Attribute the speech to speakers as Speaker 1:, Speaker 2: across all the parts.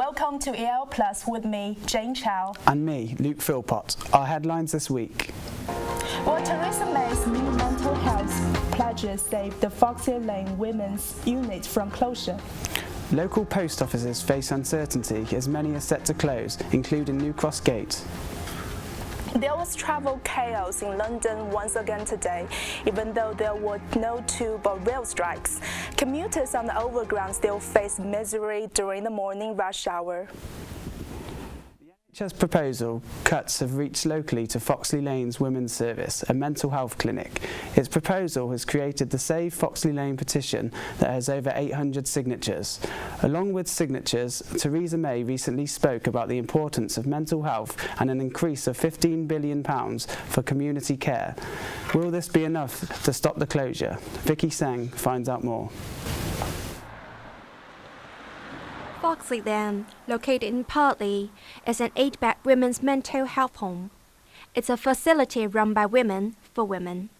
Speaker 1: Welcome to ELL Plus with me, Jane Chou.
Speaker 2: And me, Luke Philpott. Our headlines this week.
Speaker 1: Well, Theresa May's new mental health pledges saved the Foxley Lane Women's Unit from closure.
Speaker 2: Local post offices face uncertainty as many are set to close, including New Cross Gate.
Speaker 1: There was travel chaos in London once again today, even though there were no tube or rail strikes. Commuters on the overground still face misery during the morning rush hour.
Speaker 2: The NHS proposal cuts have reached locally to Foxley Lane's Women's Service, a mental health clinic. Its proposal has created the Save Foxley Lane petition that has over 800 signatures. Along with signatures, Theresa May recently spoke about the importance of mental health and an increase of £15 billion for community care. Will this be enough to stop the closure? Vicky Tseng finds out more.
Speaker 3: Foxley Lane, located in Putney, is an 8-bed women's mental health home. It's a facility run by women for women.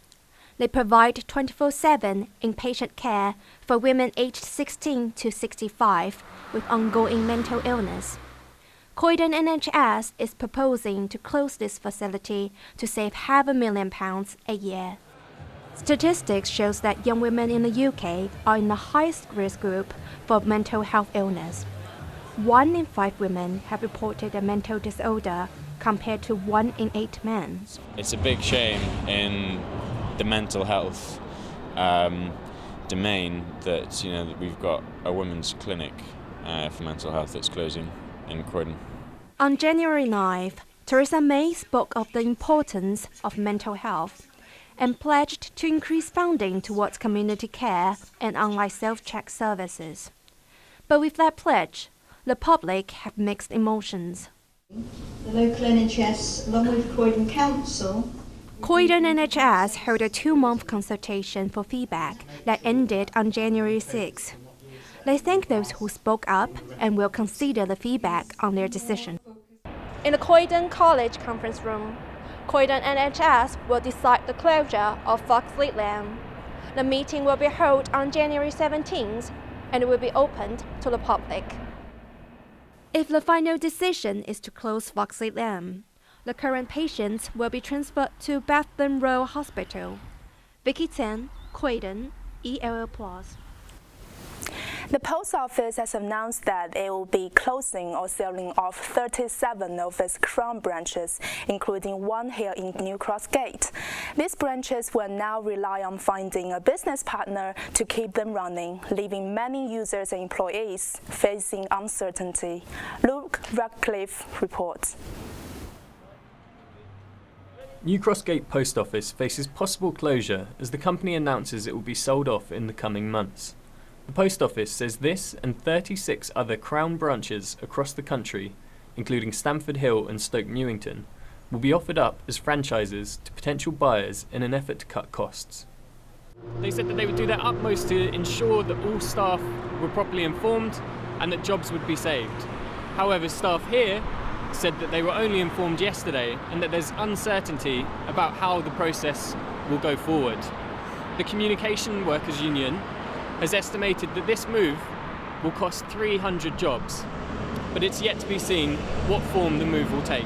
Speaker 3: They provide 24/7 inpatient care for women aged 16 to 65 with ongoing mental illness. Croydon NHS is proposing to close this facility to save £500,000 a year. Statistics shows that young women in the UK are in the highest risk group for mental health illness. 1 in 5 women have reported a mental disorder compared to 1 in 8 men.
Speaker 4: It's a big shame in the mental health domain that that we've got a women's clinic for mental health that's closing in Croydon.
Speaker 3: On January 9th, Theresa May spoke of the importance of mental health and pledged to increase funding towards community care and online self-check services. But with that pledge, the public have mixed emotions.
Speaker 5: The local NHS, along with Croydon Council.
Speaker 3: Croydon NHS held a 2-month consultation for feedback that ended on January 6. They thank those who spoke up and will consider the feedback on their decision. In the Croydon College conference room, Croydon NHS will decide the closure of Foxley Lane. The meeting will be held on January 17th and will be opened to the public. If the final decision is to close Foxley Lane, the current patients will be transferred to Bethnal Royal Hospital. Vicky, Croydon, ELL Plus.
Speaker 1: The post office has announced that it will be closing or selling off 37 of its Crown branches, including one here in New Cross Gate. These branches will now rely on finding a business partner to keep them running, leaving many users and employees facing uncertainty. Lucarelli reports.
Speaker 6: New Cross Gate Post Office faces possible closure as the company announces it will be sold off in the coming months. The Post Office says this and 36 other Crown branches across the country, including Stamford Hill and Stoke Newington, will be offered up as franchises to potential buyers in an effort to cut costs. They said that they would do their utmost to ensure that all staff were properly informed and that jobs would be saved. However, staff here said that they were only informed yesterday and that there's uncertainty about how the process will go forward. The Communication Workers Union has estimated that this move will cost 300 jobs, but it's yet to be seen what form the move will take.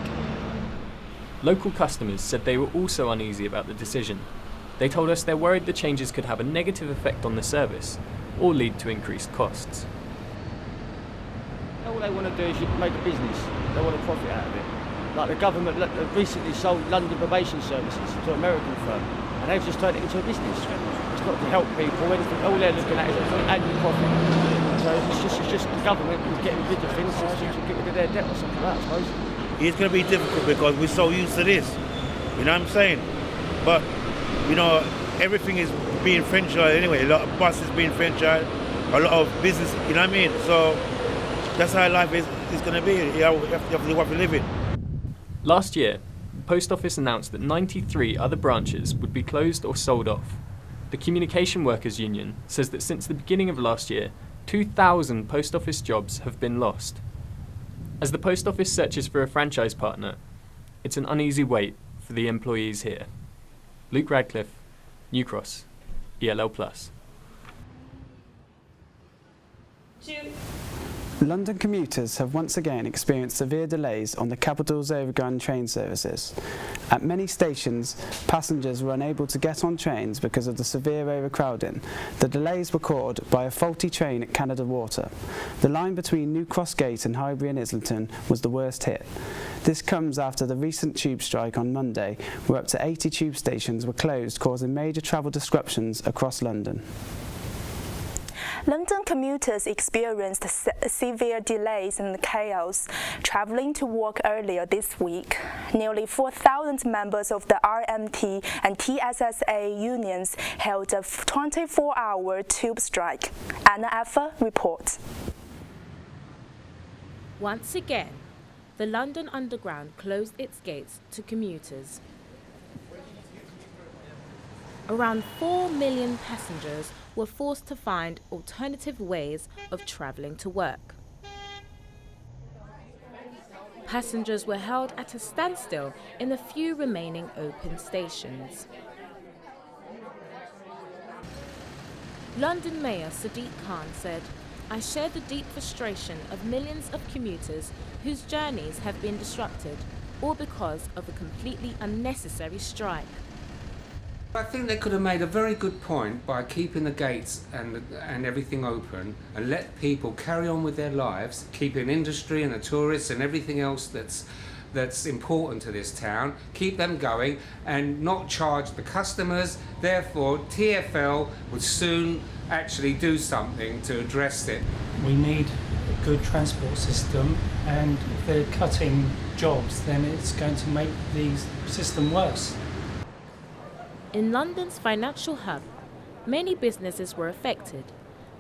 Speaker 6: Local customers said they were also uneasy about the decision. They told us they're worried the changes could have a negative effect on the service or lead to increased costs.
Speaker 7: All they want to do is make a business. They want to profit out of it. Like the government recently sold London probation services to an American firm, and they've just turned it into a business. It's not to help people. Anything. All they're looking at is annual profit. So it's just the government who's getting rid of things to get rid of their debt or something like that, I suppose.
Speaker 8: It's going to be difficult because we're so used to this. You know what I'm saying? But everything is being franchised anyway. A lot of buses being franchised, a lot of business. You know what I mean? So that's how life is going to be. You have to do what we live in.
Speaker 6: Last year, the Post Office announced that 93 other branches would be closed or sold off. The Communication Workers Union says that since the beginning of last year, 2,000 Post Office jobs have been lost. As the Post Office searches for a franchise partner, it's an uneasy wait for the employees here. Luke Radcliffe, New Cross, ELL Plus.
Speaker 5: Chou.
Speaker 2: London commuters have once again experienced severe delays on the capital's overground train services. At many stations, passengers were unable to get on trains because of the severe overcrowding. The delays were caused by a faulty train at Canada Water. The line between New Cross Gate and Highbury and Islington was the worst hit. This comes after the recent tube strike on Monday, where up to 80 tube stations were closed, causing major travel disruptions across London.
Speaker 1: London commuters experienced severe delays and chaos travelling to work earlier this week. Nearly 4,000 members of the RMT and TSSA unions held a 24-hour tube strike. Efah reports.
Speaker 9: Once again, the London Underground closed its gates to commuters. Around 4 million passengers were forced to find alternative ways of travelling to work. Passengers were held at a standstill in the few remaining open stations. London Mayor Sadiq Khan said, "I share the deep frustration of millions of commuters whose journeys have been disrupted, all because of a completely unnecessary strike."
Speaker 10: I think they could have made a very good point by keeping the gates and everything open and let people carry on with their lives, keeping industry and the tourists and everything else that's important to this town, keep them going and not charge the customers. Therefore, TfL would soon actually do something to address it.
Speaker 11: We need a good transport system, and if they're cutting jobs, then it's going to make the system worse.
Speaker 9: In London's financial hub, many businesses were affected.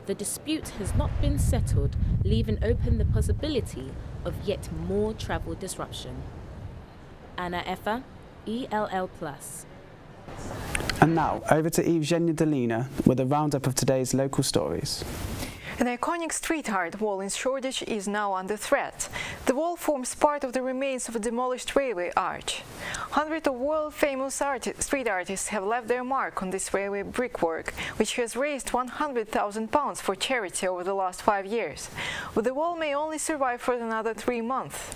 Speaker 9: The dispute has not been settled, leaving open the possibility of yet more travel disruption. Efah, ELL+.
Speaker 2: And now, over to Evgeniya Dolina with a roundup of today's local stories.
Speaker 12: An iconic street art wall in Shoreditch is now under threat. The wall forms part of the remains of a demolished railway arch. Hundreds of world-famous street artists have left their mark on this railway brickwork, which has raised £100,000 for charity over the last 5 years. But the wall may only survive for another 3 months.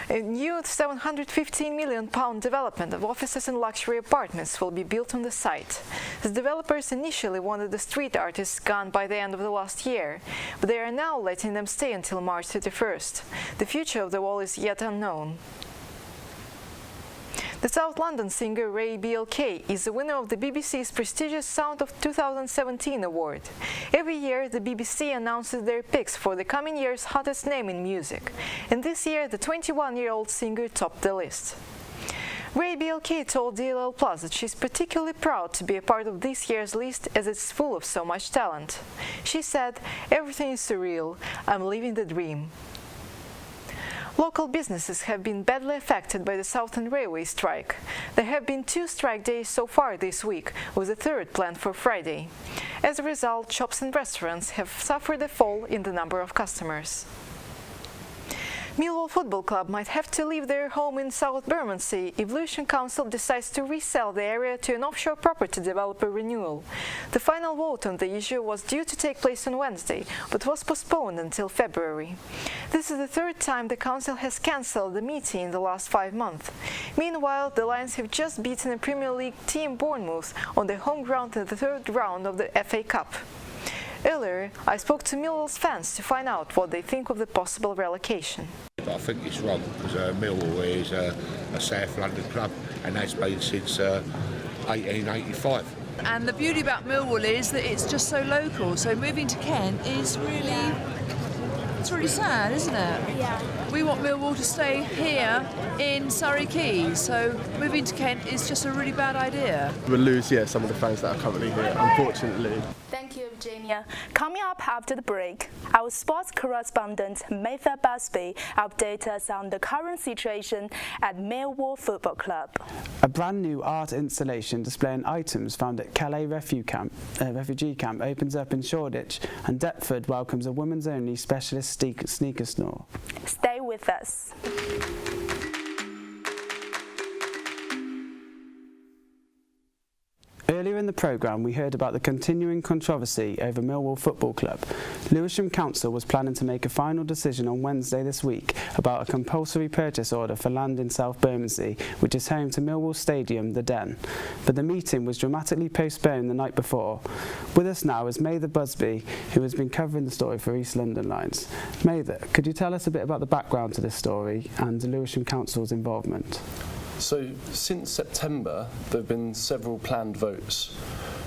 Speaker 12: A new £715 million development of offices and luxury apartments will be built on the site. The developers initially wanted the street artists gone by the end of the last year, but they are now letting them stay until March 31st. The future of the wall is yet unknown. The South London singer Ray BLK is the winner of the BBC's prestigious Sound of 2017 award. Every year, the BBC announces their picks for the coming year's hottest name in music, and this year the 21-year-old singer topped the list. Ray BLK told ELL+ that she's particularly proud to be a part of this year's list as it's full of so much talent. She said, "Everything is surreal. I'm living the dream." Local businesses have been badly affected by the Southern Railway strike. There have been 2 strike days so far this week, with a 3rd planned for Friday. As a result, shops and restaurants have suffered a fall in the number of customers. Millwall Football Club might have to leave their home in South Bermondsey if Lucian Council decides to resell the area to an offshore property developer renewal. The final vote on the issue was due to take place on Wednesday, but was postponed until February. This is the 3rd time the council has cancelled the meeting in the last 5 months. Meanwhile, the Lions have just beaten a Premier League team, Bournemouth, on their home ground in the 3rd round of the FA Cup. Earlier, I spoke to Millwall's fans to find out what they think of the possible relocation.
Speaker 13: I think it's wrong because Millwall is a South London club and has been since 1885.
Speaker 14: And the beauty about Millwall is that it's just so local, so moving to Kent is really, it's really sad, isn't it? Yeah. We want Millwall to stay here in Surrey Quays, so moving to Kent is just a really bad idea.
Speaker 15: We'll lose, some of the fans that are currently here, unfortunately.
Speaker 1: Thank you, Evgeniya. Coming up after the break, our sports correspondent Mayfair Busby updates us on the current situation at Millwall Football Club.
Speaker 2: A brand new art installation displaying items found at Calais refugee camp opens up in Shoreditch, and Deptford welcomes a women's only specialist sneaker store.
Speaker 1: Stay with us.
Speaker 2: Earlier in the programme, we heard about the continuing controversy over Millwall Football Club. Lewisham Council was planning to make a final decision on Wednesday this week about a compulsory purchase order for land in South Bermondsey, which is home to Millwall Stadium, the Den. But the meeting was dramatically postponed the night before. With us now is Mather Busby, who has been covering the story for East London Lines. Mather, could you tell us a bit about the background to this story and the Lewisham Council's involvement?
Speaker 15: So, since September, there have been several planned votes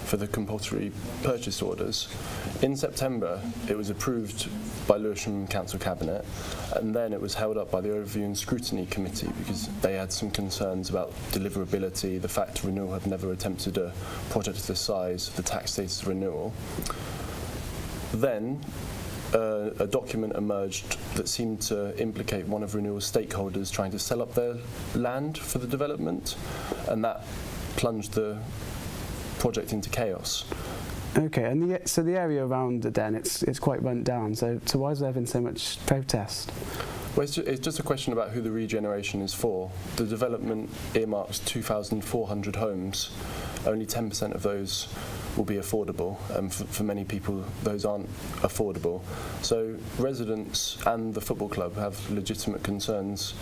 Speaker 15: for the compulsory purchase orders. In September, it was approved by Lewisham Council Cabinet, and then it was held up by the Overview and Scrutiny Committee because they had some concerns about deliverability, the fact Renewal had never attempted a project of this size, the tax status of Renewal. Then, a document emerged that seemed to implicate one of Renewal's stakeholders trying to sell up their land for the development, and that plunged the project into chaos.
Speaker 2: Okay, and so the area around the Den, it's quite run down, so why has there been so much protest?
Speaker 15: Well, it's just a question about who the regeneration is for. The development earmarks 2,400 homes. Only 10% of those will be affordable, and for many people those aren't affordable. So residents and the football club have legitimate concerns,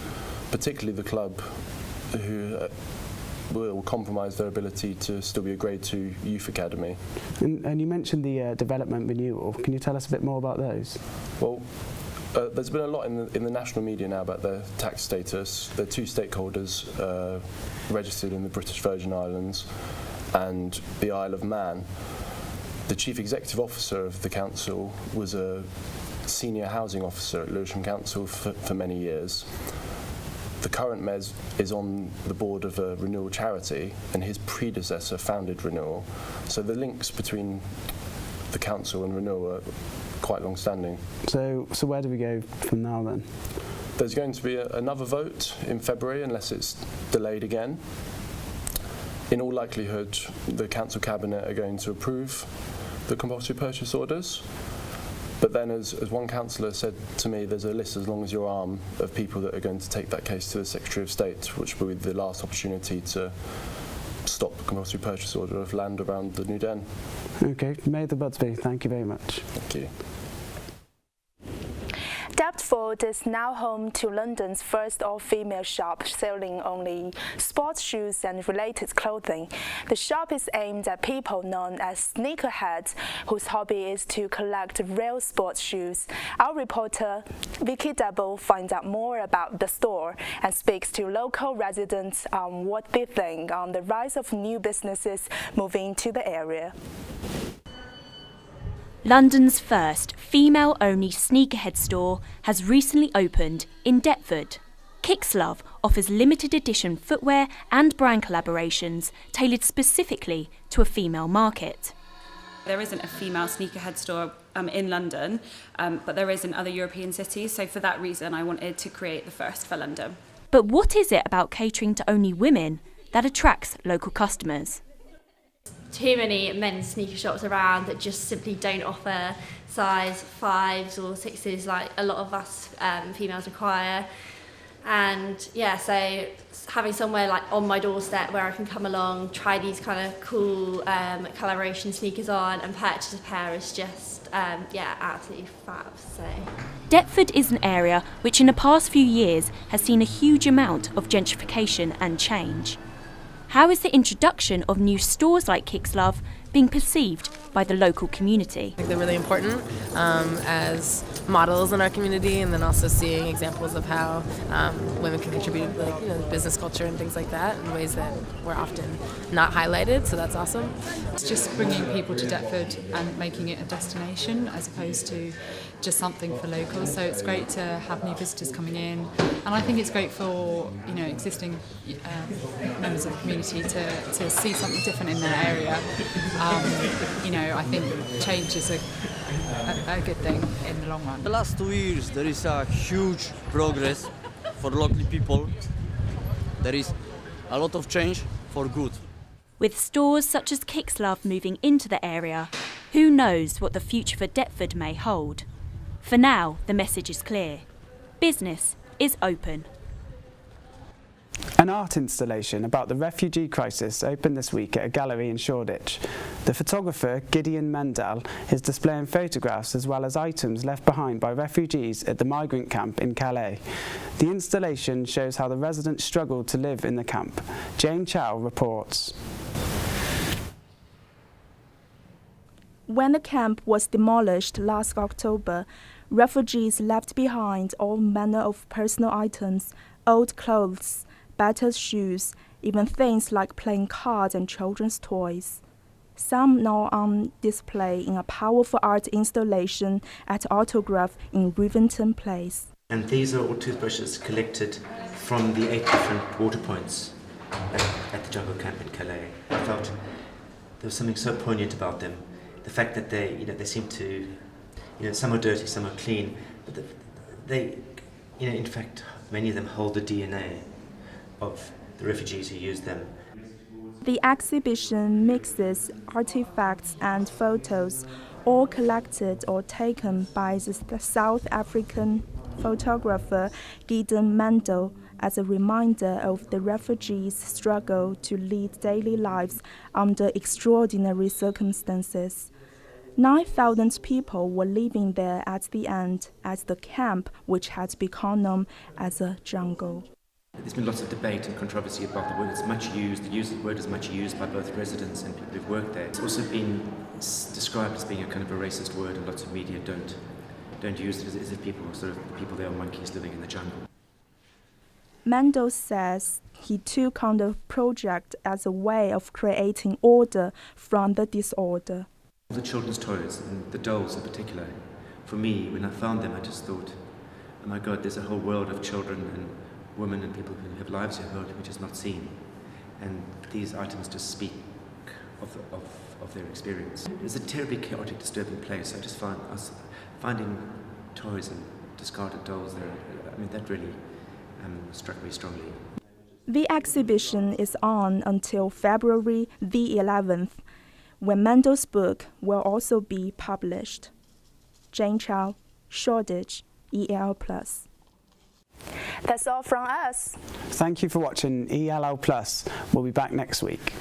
Speaker 15: particularly the club, who will compromise their ability to still be a Grade 2 youth academy.
Speaker 2: And you mentioned the development renewal. Can you tell us a bit more about those?
Speaker 15: Well, there's been a lot in the national media now about their tax status. There are two stakeholders registered in the British Virgin Islands and the Isle of Man. The Chief Executive Officer of the council was a senior housing officer at Lewisham Council for many years. The current mayor is on the board of a Renewal charity, and his predecessor founded Renewal. So the links between the council and Renewal are quite long-standing. So
Speaker 2: where do we go from now then?
Speaker 15: There's going to be another vote in February unless it's delayed again. In all likelihood, the Council Cabinet are going to approve the compulsory purchase orders. But then, as one councillor said to me, there's a list as long as your arm of people that are going to take that case to the Secretary of State, which will be the last opportunity to stop the compulsory purchase order of land around the new Den.
Speaker 2: Okay, Mather Busby, thank you very much.
Speaker 15: Thank you.
Speaker 1: Deptford is now home to London's first all-female shop selling only sports shoes and related clothing. The shop is aimed at people known as sneakerheads, whose hobby is to collect real sports shoes. Our reporter Vicky finds out more about the store and speaks to local residents on what they think on the rise of new businesses moving to the area.
Speaker 16: London's first female-only sneakerhead store has recently opened in Deptford. Kixlove offers limited edition footwear and brand collaborations tailored specifically to a female market.
Speaker 17: There isn't a female sneakerhead store in London, but there is in other European cities, so for that reason I wanted to create the first for London.
Speaker 16: But what is it about catering to only women that attracts local customers?
Speaker 18: Too many men's sneaker shops around that just simply don't offer size 5s or 6s like a lot of us females require. And yeah, so having somewhere like on my doorstep where I can come along, try these kind of cool collaboration sneakers on and purchase a pair is just absolutely fab. So
Speaker 16: Deptford is an area which in the past few years has seen a huge amount of gentrification and change. How is the introduction of new stores like Kixlove being perceived by the local community?
Speaker 19: I think they're really important as models in our community, and then also seeing examples of how women can contribute to business culture and things like that in ways that were often not highlighted, so that's awesome.
Speaker 20: It's just bringing people to Deptford and making it a destination as opposed to just something for locals, so it's great to have new visitors coming in, and I think it's great for existing members of the community to see something different in their area. I think change is a good thing in the long run.
Speaker 21: The last 2 years there is a huge progress for local people. There is a lot of change for good.
Speaker 16: With stores such as Kixlove moving into the area, who knows what the future for Deptford may hold? For now, the message is clear. Business is open.
Speaker 2: An art installation about the refugee crisis opened this week at a gallery in Shoreditch. The photographer Gideon Mendel is displaying photographs as well as items left behind by refugees at the migrant camp in Calais. The installation shows how the residents struggled to live in the camp. Chou reports.
Speaker 1: When the camp was demolished last October, refugees left behind all manner of personal items, old clothes, battered shoes, even things like playing cards and children's toys. Some now on display in a powerful art installation at Autograph in Rivington Place.
Speaker 4: And these are all toothbrushes collected from the 8 different water points at the jungle camp in Calais. I felt there was something so poignant about them. The fact that they seem to, some are dirty, some are clean, but they, in fact, many of them hold the DNA of the refugees who use them.
Speaker 1: The exhibition mixes artifacts and photos, all collected or taken by the South African photographer Gideon Mendel as a reminder of the refugees' struggle to lead daily lives under extraordinary circumstances. 9,000 people were living there at the end, at the camp which had become known as a jungle.
Speaker 22: There's been lots of debate and controversy about the word. It's much used. The word is much used by both residents and people who've worked there. It's also been described as being a kind of a racist word, and lots of media don't use it as if people there are monkeys living in the jungle.
Speaker 1: Mendel says he took on the project as a way of creating order from the disorder.
Speaker 22: The children's toys, and the dolls in particular, for me, when I found them, I just thought, oh my God, there's a whole world of children and women and people who have lives here which is not seen. And these items just speak of their experience. It's a terribly chaotic, disturbing place. I just found us finding toys and discarded dolls there. That really struck me strongly.
Speaker 1: The exhibition is on until February the 11th, when Mendel's book will also be published. Chou, Shoreditch, ELL+. That's all from us.
Speaker 2: Thank you for watching ELL+. We'll be back next week.